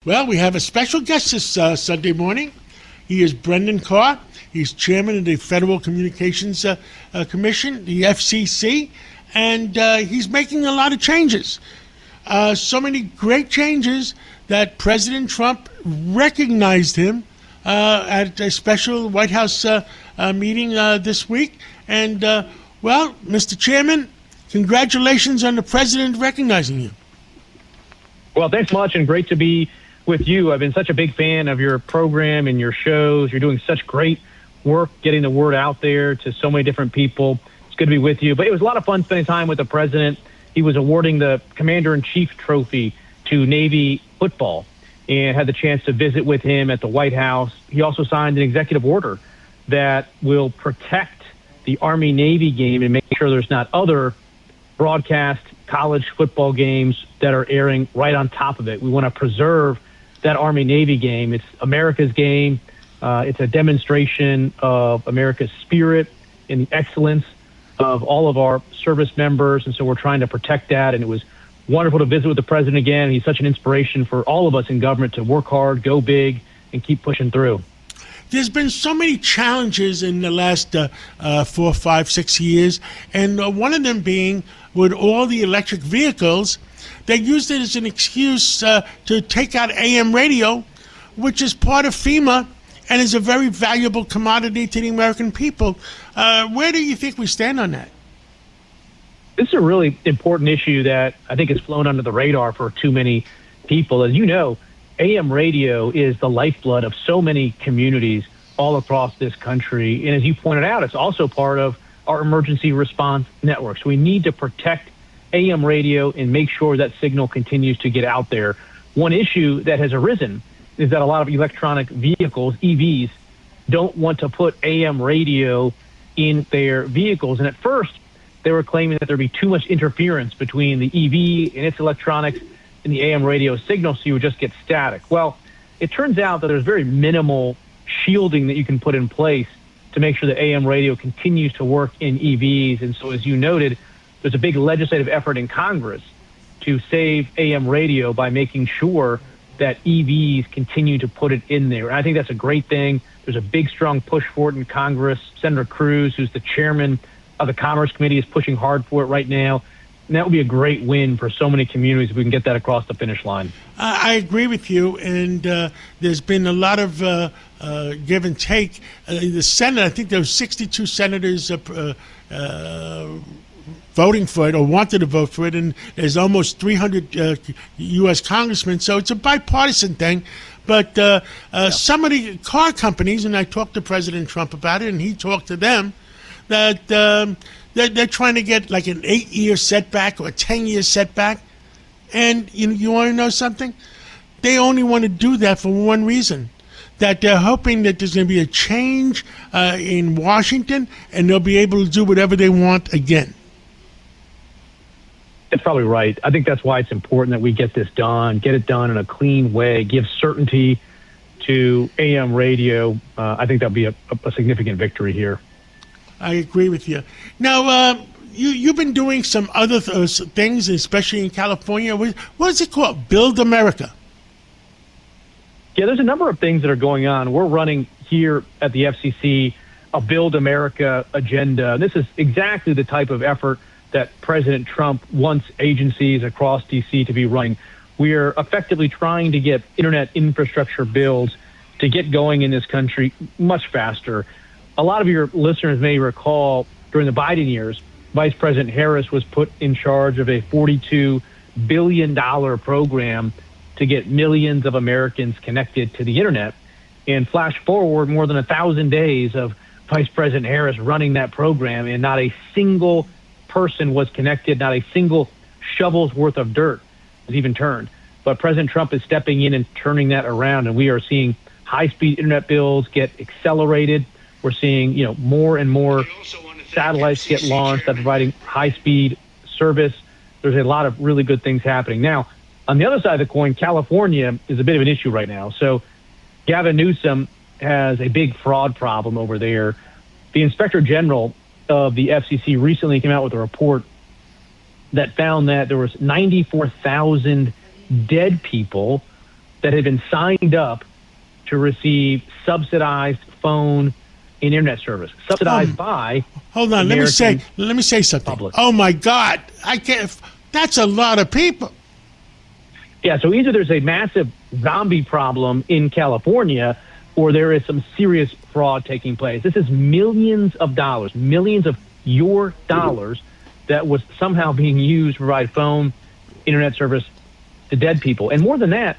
Well, we have a special guest this Sunday morning. He is Brendan Carr. He's chairman of the Federal Communications Commission, the FCC, and he's making a lot of changes. So many great changes that President Trump recognized him at a special White House meeting this week. And, well, Mr. Chairman, congratulations on the president recognizing you. Well, thanks much, and great to be with you. I've been such a big fan of your program and your shows. You're doing such great work getting the word out there to so many different people. It's good to be with you. But it was a lot of fun spending time with the president. He was awarding the Commander-in-Chief trophy to Navy football and had the chance to visit with him at the White House. He also signed an executive order that will protect the Army-Navy game and make sure there's not other broadcast college football games that are airing right on top of it. We want to preserve that Army-Navy game. It's America's game. It's a demonstration of America's spirit and the excellence of all of our service members, and so we're trying to protect that. And it was wonderful to visit with the president again. He's such an inspiration for all of us in government to work hard, go big, and keep pushing through. There's been so many challenges in the last 4, 5, 6 years, and one of them being with all the electric vehicles, they used it as an excuse to take out AM radio, which is part of FEMA and is a very valuable commodity to the American people. Where do you think we stand on that? This is a really important issue that I think has flown under the radar for too many people. As you know, AM radio is the lifeblood of so many communities all across this country. And as you pointed out, it's also part of our emergency response network. So we need to protect AM radio and make sure that signal continues to get out there. One issue that has arisen is that a lot of electronic vehicles, EVs, don't want to put AM radio in their vehicles. And at first, they were claiming that there'd be too much interference between the EV and its electronics and the AM radio signal, so you would just get static. Well, it turns out that there's very minimal shielding that you can put in place to make sure that AM radio continues to work in EVs. And so, as you noted, there's a big legislative effort in Congress to save AM radio by making sure that EVs continue to put it in there. And I think that's a great thing. There's a big, strong push for it in Congress. Senator Cruz, who's the chairman of the Commerce Committee, is pushing hard for it right now. And that would be a great win for so many communities if we can get that across the finish line. I agree with you, and there's been a lot of give and take. The Senate, I think there were 62 senators voting for it or wanted to vote for it, and there's almost 300 U.S. congressmen, so it's a bipartisan thing. But some of the car companies, and I talked to President Trump about it, and he talked to them, that they're trying to get like an 8-year setback or a 10-year setback. And you want to know something? They only want to do that for one reason, that they're hoping that there's going to be a change in Washington and they'll be able to do whatever they want again. That's probably right. I think that's why it's important that we get this done, get it done in a clean way, give certainty to AM radio. I think that'll be a significant victory here. I agree with you. Now, you've been doing some other things, especially in California. What is it called? Build America. Yeah, there's a number of things that are going on. We're running here at the FCC a Build America agenda. This is exactly the type of effort that President Trump wants agencies across D.C. to be running. We are effectively trying to get internet infrastructure builds to get going in this country much faster. A lot of your listeners may recall during the Biden years, Vice President Harris was put in charge of a $42 billion program to get millions of Americans connected to the internet. And flash forward more than 1,000 days of Vice President Harris running that program, and not a single person was connected, not a single shovel's worth of dirt was even turned. But President Trump is stepping in and turning that around, and we are seeing high-speed internet builds get accelerated. We're seeing, more and more satellites get launched that are providing high-speed service. There's a lot of really good things happening. Now, on the other side of the coin, California is a bit of an issue right now. So Gavin Newsom has a big fraud problem over there. The Inspector General of the FCC recently came out with a report that found that there was 94,000 dead people that had been signed up to receive subsidized phone and internet service, subsidized by. Hold on, let me say something. Public. Oh my God, I can't. That's a lot of people. Yeah, so either there's a massive zombie problem in California, or there is some serious fraud taking place. This is millions of dollars, millions of your dollars that was somehow being used to provide phone, internet service to dead people. And more than that,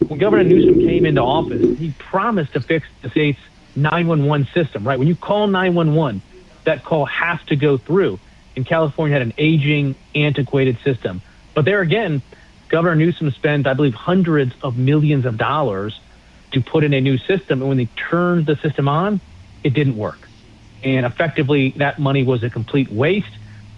when Governor Newsom came into office, he promised to fix the state's 911 system, right? When you call 911, that call has to go through. And California had an aging, antiquated system. But there again, Governor Newsom spent, I believe, hundreds of millions of dollars to put in a new system. And when they turned the system on, it didn't work. And effectively, that money was a complete waste.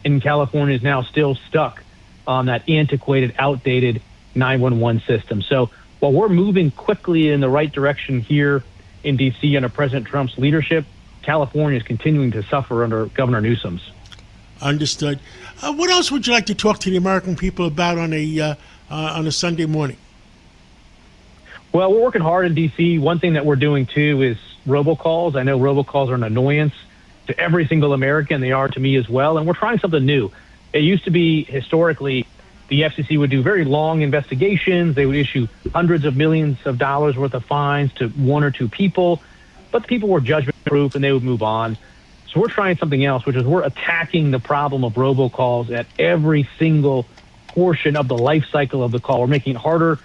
And California is now still stuck on that antiquated, outdated 911 system. So while we're moving quickly in the right direction here in D.C. under President Trump's leadership, California is continuing to suffer under Governor Newsom's. Understood. What else would you like to talk to the American people about on a Sunday morning? Well, we're working hard in D.C. One thing that we're doing, too, is robocalls. I know robocalls are an annoyance to every single American. They are to me as well. And we're trying something new. It used to be, historically, the FCC would do very long investigations. They would issue hundreds of millions of dollars worth of fines to one or two people. But the people were judgment-proof, and they would move on. So we're trying something else, which is we're attacking the problem of robocalls at every single portion of the life cycle of the call. We're making it harder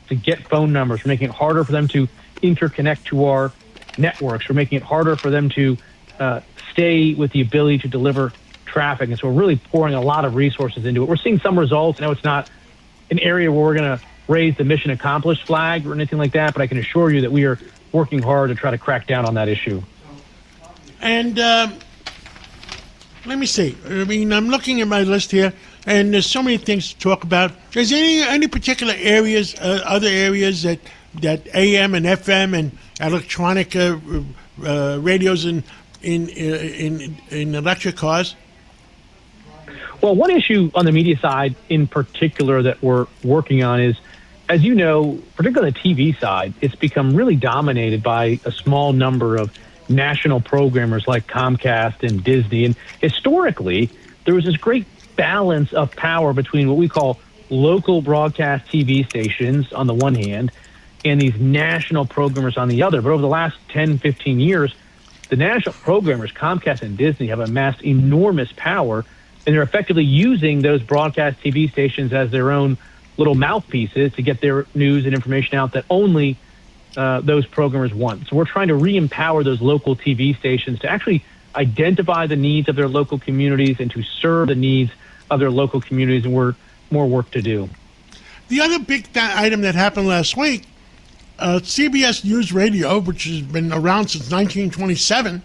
to get phone numbers. We're making it harder for them to interconnect to our networks. We're making it harder for them to stay with the ability to deliver traffic. And so we're really pouring a lot of resources into it. We're seeing some results. I know it's not an area where we're going to raise the mission accomplished flag or anything like that, but I can assure you that we are working hard to try to crack down on that issue. And let me see. I mean, I'm looking at my list here, and there's so many things to talk about. Is there any particular areas, other areas that AM and FM and electronic radios in electric cars? Well, one issue on the media side in particular that we're working on is, as you know, particularly on the TV side, it's become really dominated by a small number of national programmers like Comcast and Disney. And historically, there was this great balance of power between what we call local broadcast TV stations on the one hand and these national programmers on the other. But over the last 10, 15 years, the national programmers, Comcast and Disney, have amassed enormous power, and they're effectively using those broadcast TV stations as their own little mouthpieces to get their news and information out that only those programmers want. So we're trying to re-empower those local TV stations to actually identify the needs of their local communities and to serve the needs of their local communities, and we're more work to do. The other big item that happened last week, CBS News Radio, which has been around since 1927,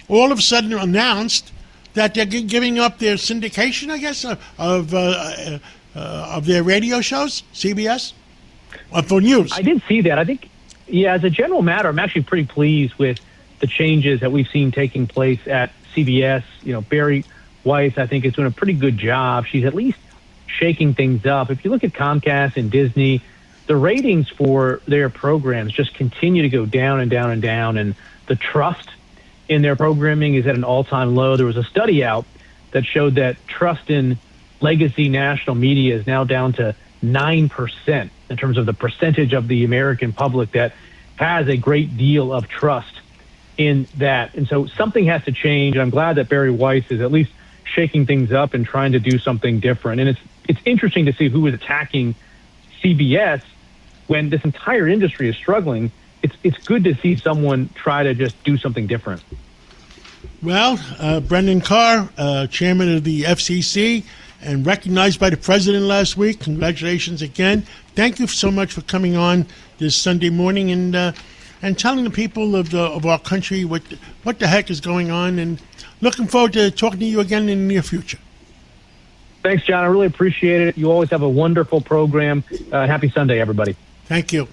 all of a sudden announced that they're giving up their syndication, I guess, of their radio shows, CBS, for news. I did see that. I think, yeah, as a general matter, I'm actually pretty pleased with the changes that we've seen taking place at CBS. You know, Barry Weiss, I think, is doing a pretty good job. She's at least shaking things up. If you look at Comcast and Disney, the ratings for their programs just continue to go down and down and down, and the trust in their programming is at an all-time low. There was a study out that showed that trust in legacy national media is now down to 9% in terms of the percentage of the American public that has a great deal of trust in that. And so something has to change. And I'm glad that Barry Weiss is at least shaking things up and trying to do something different. And it's interesting to see who is attacking CBS when this entire industry is struggling. It's good to see someone try to just do something different. Well, Brendan Carr, chairman of the FCC, and recognized by the president last week. Congratulations again. Thank you so much for coming on this Sunday morning and telling the people of our country what the heck is going on. And looking forward to talking to you again in the near future. Thanks, John. I really appreciate it. You always have a wonderful program. Happy Sunday, everybody. Thank you.